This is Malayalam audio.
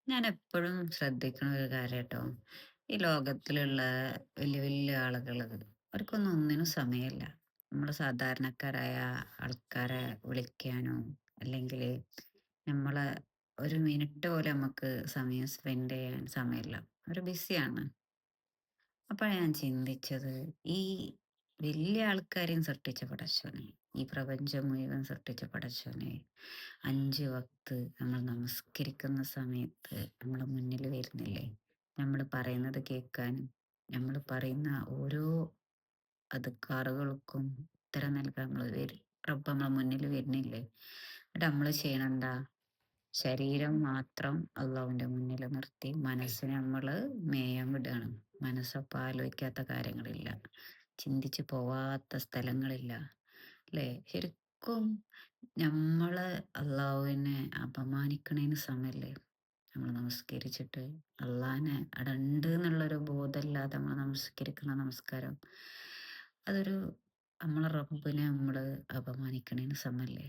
ഞാൻ എപ്പോഴും ശ്രദ്ധിക്കണ ഒരു കാര്യട്ടോ. ഈ ലോകത്തിലുള്ള വലിയ വലിയ ആളുകള് അവർക്കൊന്നും ഒന്നിനും സമയമില്ല. നമ്മള് സാധാരണക്കാരായ ആൾക്കാരെ വിളിക്കാനോ അല്ലെങ്കിൽ നമ്മളെ ഒരു മിനിറ്റ് പോലും നമുക്ക് സമയം സ്പെൻഡ് ചെയ്യാൻ സമയമില്ല. അവര് ബിസിയാണ്. അപ്പോഴാണ് ഞാൻ ചിന്തിച്ചത്, ഈ വലിയ ആൾക്കാരെയും സൃഷ്ടിച്ച പടച്ചോനെ, ഈ പ്രപഞ്ചം മുഴുവൻ സൃഷ്ടിച്ച പടച്ചോനെ, 5 വക്ത് നമ്മൾ നമസ്കരിക്കുന്ന സമയത്ത് നമ്മളെ മുന്നിൽ വരുന്നില്ലേ? നമ്മൾ പറയുന്നത് കേൾക്കാനും, നമ്മൾ പറയുന്ന ഓരോ അദ്കാറുകൾക്കും ഉത്തരം നൽകാൻ റബ്ബ് നമ്മളെ മുന്നിൽ വരുന്നില്ലേ? എന്നിട്ട് നമ്മൾ ചെയ്യണെന്താ? ശരീരം മാത്രം അള്ളാഹുവിന്റെ മുന്നിൽ നിർത്തി മനസ്സിനെ നമ്മള് മേയാൻ വിടുകയാണ്. മനസ്സപ്പം ആലോചിക്കാത്ത കാര്യങ്ങളില്ല. ചിന്തിച്ചു പോവാത്ത സ്ഥലങ്ങളില്ല. അല്ലേ? ശരിക്കും നമ്മള് അള്ളാഹുവിനെ അപമാനിക്കണേന് സമയല്ലേ? നമ്മൾ നമസ്കരിച്ചിട്ട് അള്ളാഹിനെ അവിടെ ഉണ്ട് എന്നുള്ളൊരു ബോധമില്ലാതെ നമ്മൾ നമസ്കരിക്കുന്ന നമസ്കാരം, അതൊരു നമ്മളെ റബ്ബിനെ നമ്മള് അപമാനിക്കണേന് സമയല്ലേ?